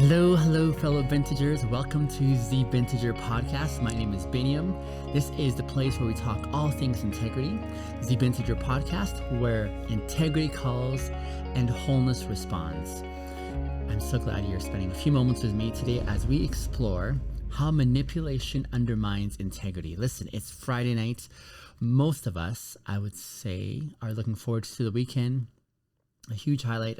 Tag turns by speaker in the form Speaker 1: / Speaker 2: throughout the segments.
Speaker 1: Hello, fellow Bintegers. Welcome to the Binteger podcast. My name is Biniam. This is the place where we talk all things integrity. The Binteger podcast, where integrity calls and wholeness responds. I'm so glad you're spending a few moments with me today as we explore how manipulation undermines integrity. Listen, it's Friday night. Most of us, I would say, are looking forward to the weekend. A huge highlight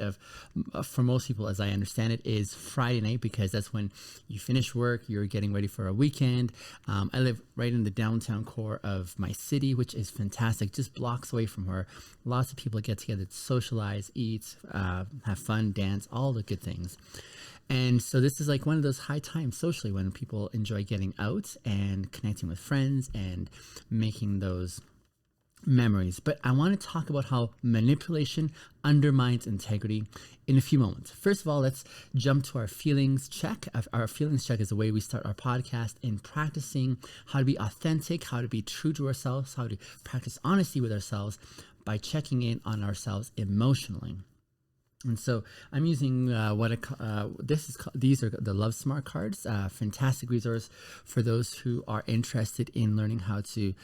Speaker 1: for most people, as I understand it, is Friday night, because that's when you finish work, you're getting ready for a weekend. I live right in the downtown core of my city, which is fantastic, just blocks away from where lots of people get together to socialize, eat, have fun, dance, all the good things. And so this is like one of those high times socially when people enjoy getting out and connecting with friends and making those memories. But I want to talk about how manipulation undermines integrity in a few moments. First of all, let's jump to our feelings check. Our feelings check is the way we start our podcast in practicing how to be authentic, how to be true to ourselves, how to practice honesty with ourselves by checking in on ourselves emotionally. And so I'm using these are the Love Smart cards, fantastic resource for those who are interested in learning how to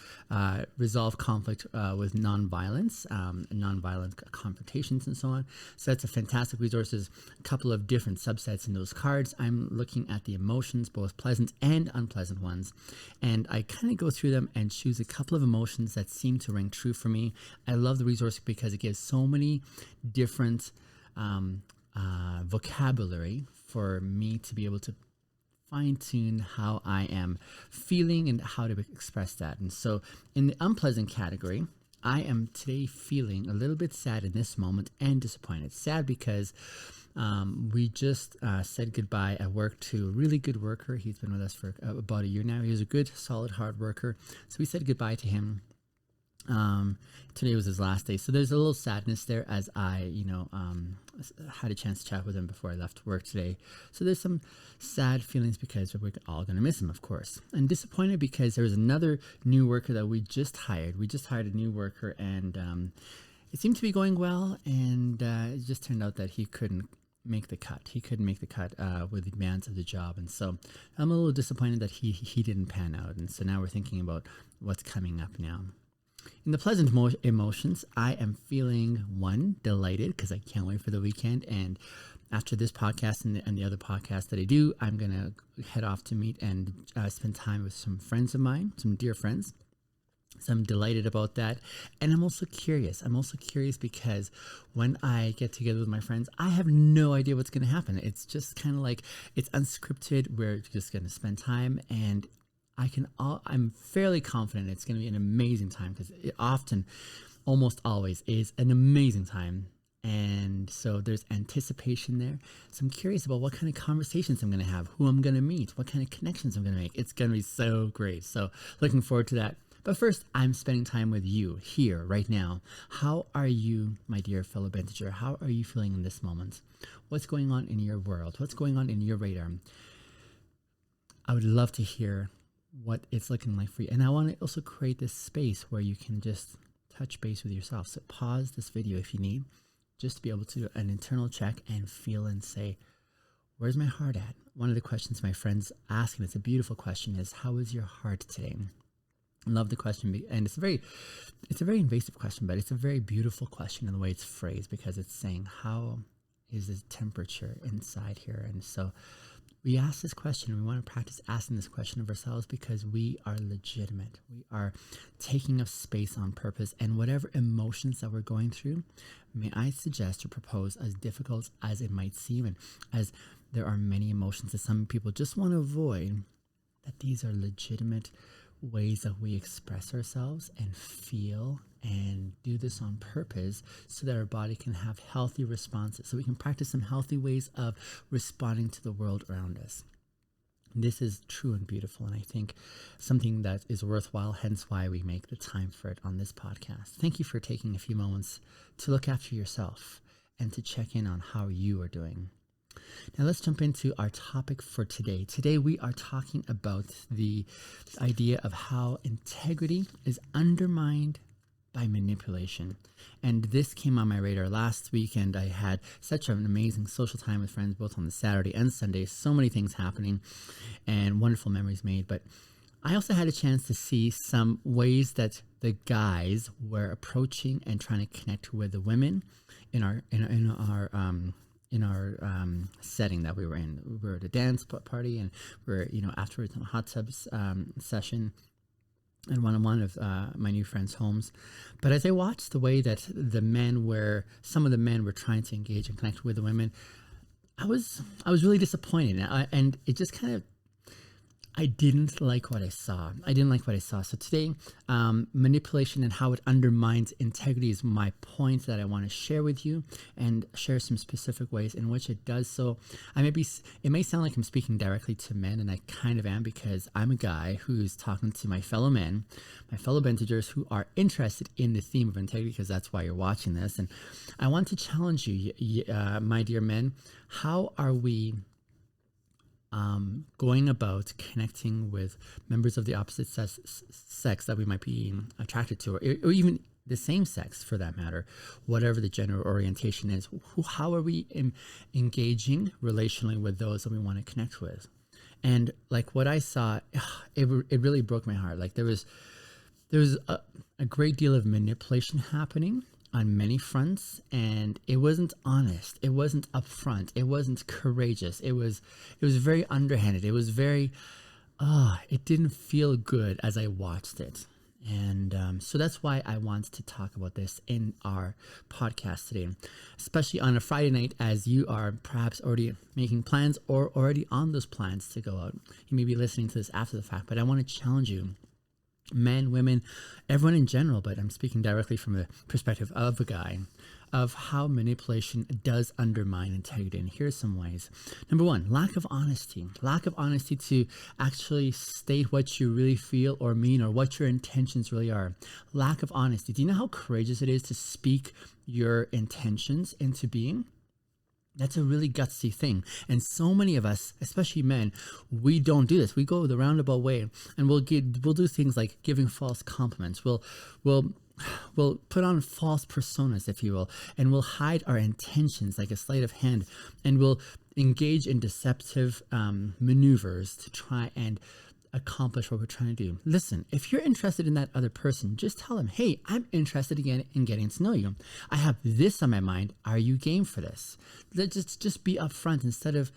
Speaker 1: resolve conflict with nonviolence, nonviolent confrontations and so on. So that's a fantastic resource. There's a couple of different subsets in those cards. I'm looking at the emotions, both pleasant and unpleasant ones. And I kind of go through them and choose a couple of emotions that seem to ring true for me. I love the resource because it gives so many different vocabulary for me to be able to fine-tune how I am feeling and how to express that. And so in the unpleasant category, I am today feeling a little bit sad in this moment and disappointed. Sad because we just said goodbye at work to a really good worker. He's been with us for about a year now. He was a good, solid, hard worker. So we said goodbye to him. Today was his last day, so there's a little sadness there as I, had a chance to chat with him before I left work today. So there's some sad feelings because we're all going to miss him, of course. And disappointed because there was another new worker that we just hired. We just hired a new worker, and it seemed to be going well, and it just turned out that he couldn't make the cut. He couldn't make the cut with the demands of the job, and so I'm a little disappointed that he didn't pan out. And so now we're thinking about what's coming up now. In the pleasant emotions, I am feeling, one, delighted because I can't wait for the weekend. And after this podcast and the other podcast that I do, I'm going to head off to meet and spend time with some friends of mine, some dear friends. So I'm delighted about that. And I'm also curious. I'm also curious because when I get together with my friends, I have no idea what's going to happen. It's just kind of like, it's unscripted. We're just going to spend time, and I'm fairly confident it's going to be an amazing time, because it often, almost always, is an amazing time. And so there's anticipation there. So I'm curious about what kind of conversations I'm going to have, who I'm going to meet, what kind of connections I'm going to make. It's going to be so great. So looking forward to that. But first, I'm spending time with you here right now. How are you, my dear fellow Binteger? How are you feeling in this moment? What's going on in your world? What's going on in your radar? I would love to hear what it's looking like for you. And I want to also create this space where you can just touch base with yourself. So pause this video if you need, just to be able to do an internal check and feel and say, where's my heart at? One of the questions my friends ask, and it's a beautiful question, is how is your heart today? I love the question, and it's a very invasive question, but it's a very beautiful question in the way it's phrased, because it's saying, how is the temperature inside here? And so we ask this question. We want to practice asking this question of ourselves because we are legitimate. We are taking up space on purpose, and whatever emotions that we're going through, may I suggest or propose, as difficult as it might seem, and as there are many emotions that some people just want to avoid, that these are legitimate ways that we express ourselves and feel, and do this on purpose so that our body can have healthy responses, so we can practice some healthy ways of responding to the world around us. This is true and beautiful, and I think something that is worthwhile, hence why we make the time for it on this podcast. Thank you for taking a few moments to look after yourself and to check in on how you are doing. Now let's jump into our topic for today. Today we are talking about the idea of how integrity is undermined by manipulation. And this came on my radar last weekend. I had such an amazing social time with friends, both on the Saturday and Sunday. So many things happening and wonderful memories made. But I also had a chance to see some ways that the guys were approaching and trying to connect with the women in our setting that we were in. We were at a dance party, and we were, afterwards in a hot tubs session in one of my new friends' homes. But as I watched the way that some of the men were trying to engage and connect with the women, I was really disappointed, and it just kind of, I didn't like what I saw. So today, manipulation and how it undermines integrity is my point that I want to share with you, and share some specific ways in which it does so. It may sound like I'm speaking directly to men, and I kind of am, because I'm a guy who's talking to my fellow men, my fellow Bintegers who are interested in the theme of integrity, because that's why you're watching this. And I want to challenge you, my dear men. How are we going about connecting with members of the opposite sex that we might be attracted to, or even the same sex for that matter, whatever the gender orientation is? How are we engaging relationally with those that we want to connect with? And like what I saw, it really broke my heart. Like there was a great deal of manipulation happening on many fronts, and it wasn't honest, it wasn't upfront, it wasn't courageous, it was very underhanded, it was very it didn't feel good as I watched it. And so that's why I want to talk about this in our podcast today, especially on a Friday night, as you are perhaps already making plans or already on those plans to go out. You may be listening to this after the fact, but I want to challenge you, men, women, everyone in general, but I'm speaking directly from the perspective of a guy, of how manipulation does undermine integrity. And here's some ways. Number one, lack of honesty to actually state what you really feel or mean, or what your intentions really are. Lack of honesty. Do you know how courageous it is to speak your intentions into being? That's a really gutsy thing. And so many of us, especially men, we don't do this. We go the roundabout way, and we'll do things like giving false compliments. We'll put on false personas, if you will, and we'll hide our intentions like a sleight of hand, and we'll engage in deceptive maneuvers to try and accomplish what we're trying to do. Listen, if you're interested in that other person, just tell them, hey, I'm interested again in getting to know you. I have this on my mind. Are you game for this? Let's just be upfront instead of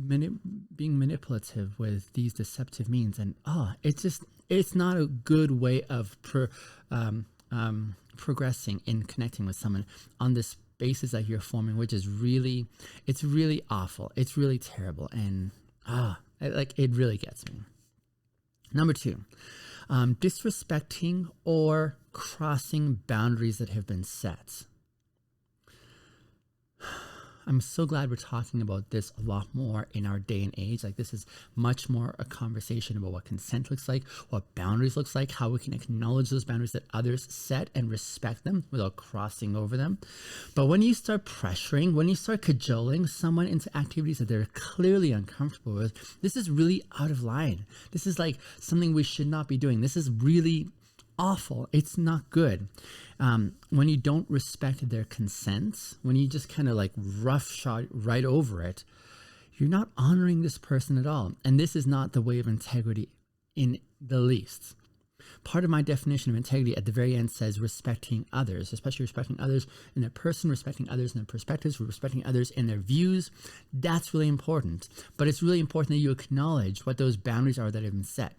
Speaker 1: being manipulative with these deceptive means. And it's not a good way of progressing in connecting with someone on this basis that you're forming, which is really awful. It's really terrible. And it really gets me. Number two, disrespecting or crossing boundaries that have been set. I'm so glad we're talking about this a lot more in our day and age. Like, this is much more a conversation about what consent looks like, what boundaries looks like, how we can acknowledge those boundaries that others set and respect them without crossing over them. But when you start pressuring, when you start cajoling someone into activities that they're clearly uncomfortable with, this is really out of line. This is like something we should not be doing. This is really awful. It's not good. When you don't respect their consent, when you just kind of like roughshod right over it, you're not honoring this person at all. And this is not the way of integrity in the least. Part of my definition of integrity at the very end says respecting others, especially respecting others in their person, respecting others in their perspectives, respecting others in their views. That's really important. But it's really important that you acknowledge what those boundaries are that have been set.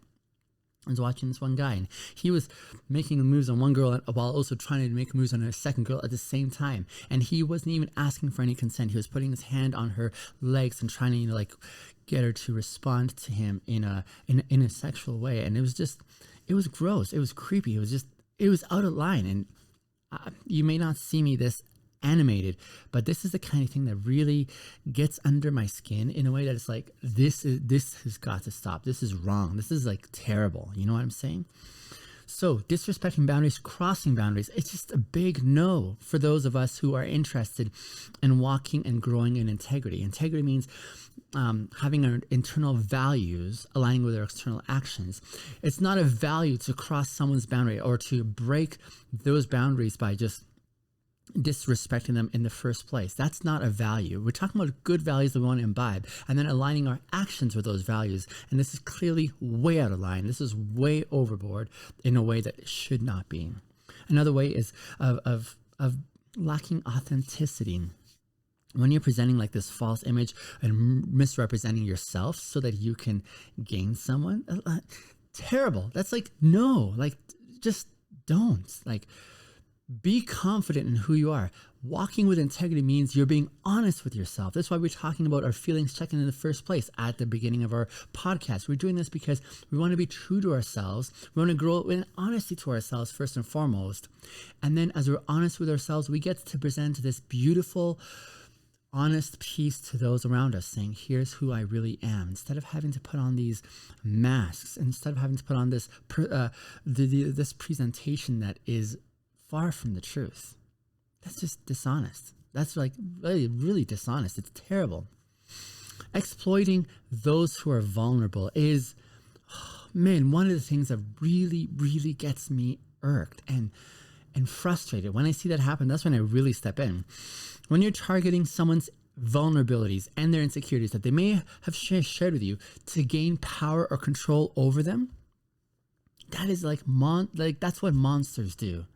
Speaker 1: I was watching this one guy, and he was making moves on one girl while also trying to make moves on a second girl at the same time. And he wasn't even asking for any consent. He was putting his hand on her legs and trying to, like, get her to respond to him in a sexual way. And it was gross. It was creepy. It was out of line. And you may not see me this animated, but this is the kind of thing that really gets under my skin in a way that it's like, this has got to stop. This is wrong. This is like terrible. You know what I'm saying? So disrespecting boundaries, crossing boundaries, it's just a big no for those of us who are interested in walking and growing in integrity. Integrity means having our internal values aligning with our external actions. It's not a value to cross someone's boundary or to break those boundaries by just disrespecting them in the first place. That's not a value. We're talking about good values that we want to imbibe and then aligning our actions with those values. And this is clearly way out of line. This is way overboard in a way that it should not be. Another way is of lacking authenticity. When you're presenting like this false image and misrepresenting yourself so that you can gain someone, terrible. That's like, no, like just don't. Like, be confident in who you are. Walking with integrity means you're being honest with yourself. That's why we're talking about our feelings checking in the first place at the beginning of our podcast. We're doing this because we want to be true to ourselves. We want to grow in honesty to ourselves first and foremost. And then as we're honest with ourselves, we get to present this beautiful, honest piece to those around us, saying, here's who I really am, instead of having to put on these masks, instead of having to put on this this presentation that is far from the truth. That's just dishonest. That's like really, really dishonest. It's terrible. Exploiting those who are vulnerable is, one of the things that really, really gets me irked and frustrated. When I see that happen, that's when I really step in. When you're targeting someone's vulnerabilities and their insecurities that they may have shared with you to gain power or control over them, that is like that's what monsters do.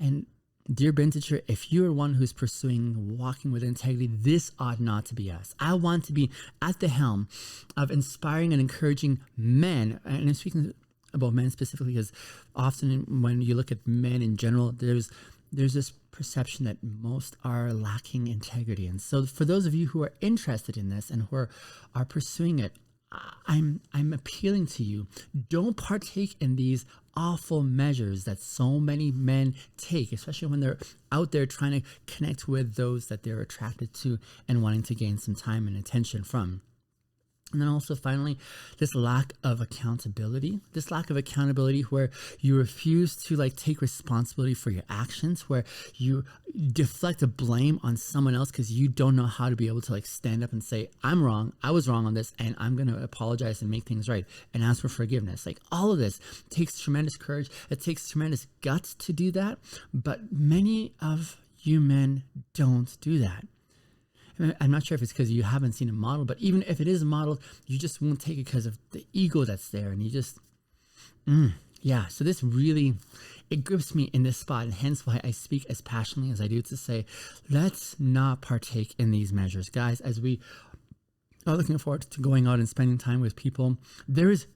Speaker 1: And dear Binteger, if you're one who's pursuing walking with integrity, this ought not to be us. I want to be at the helm of inspiring and encouraging men. And I'm speaking about men specifically because often when you look at men in general, there's this perception that most are lacking integrity. And so for those of you who are interested in this and who are pursuing it, I'm appealing to you. Don't partake in these awful measures that so many men take, especially when they're out there trying to connect with those that they're attracted to and wanting to gain some time and attention from. And then also finally, this lack of accountability where you refuse to like take responsibility for your actions, where you deflect the blame on someone else because you don't know how to be able to like stand up and say, I'm wrong, I was wrong on this, and I'm going to apologize and make things right and ask for forgiveness. Like all of this takes tremendous courage. It takes tremendous guts to do that. But many of you men don't do that. I'm not sure if it's because you haven't seen a model, but even if it is modeled, you just won't take it because of the ego that's there. And you just, So this really, it grips me in this spot. And hence why I speak as passionately as I do to say, let's not partake in these measures. Guys, as we are looking forward to going out and spending time with people, there is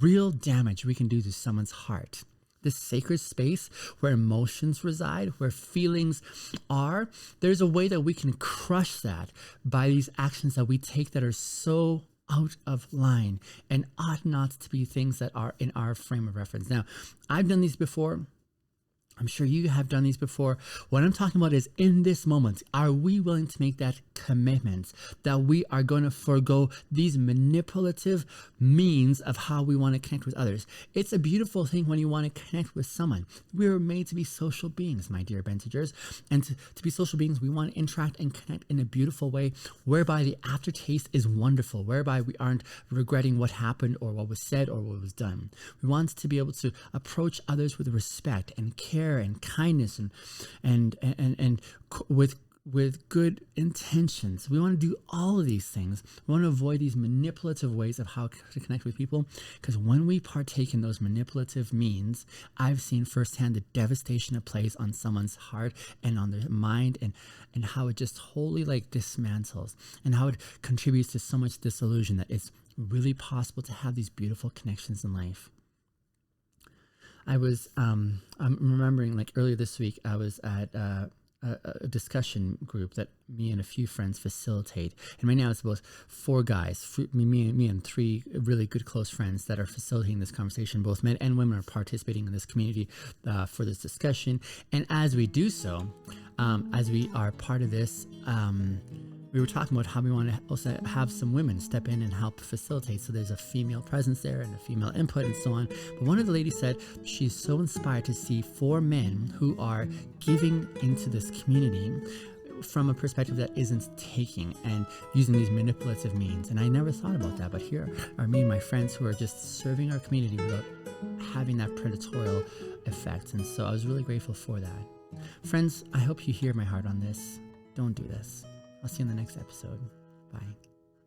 Speaker 1: real damage we can do to someone's heart. This sacred space where emotions reside, where feelings are, there's a way that we can crush that by these actions that we take that are so out of line and ought not to be things that are in our frame of reference. Now, I've done these before. I'm sure you have done these before. What I'm talking about is in this moment, are we willing to make that commitment that we are going to forego these manipulative means of how we want to connect with others? It's a beautiful thing when you want to connect with someone. We were made to be social beings, my dear Bintegers. And to be social beings, we want to interact and connect in a beautiful way whereby the aftertaste is wonderful, whereby we aren't regretting what happened or what was said or what was done. We want to be able to approach others with respect and care and kindness and with good intentions. We want to do all of these things. We want to avoid these manipulative ways of how to connect with people, because when we partake in those manipulative means, I've seen firsthand the devastation it plays on someone's heart and on their mind, and how it just wholly like dismantles, and how it contributes to so much disillusion that it's really possible to have these beautiful connections in life. I'm remembering like earlier this week, I was at a discussion group that me and a few friends facilitate. And right now it's about 4 guys, me and 3 really good close friends that are facilitating this conversation. Both men and women are participating in this community for this discussion. And as we do so, as we are part of this, we were talking about how we want to also have some women step in and help facilitate. So there's a female presence there and a female input and so on. But one of the ladies said she's so inspired to see 4 men who are giving into this community from a perspective that isn't taking and using these manipulative means. And I never thought about that, but here are me and my friends who are just serving our community without having that predatorial effect. And so I was really grateful for that. Friends, I hope you hear my heart on this. Don't do this. I'll see you in the next episode. Bye.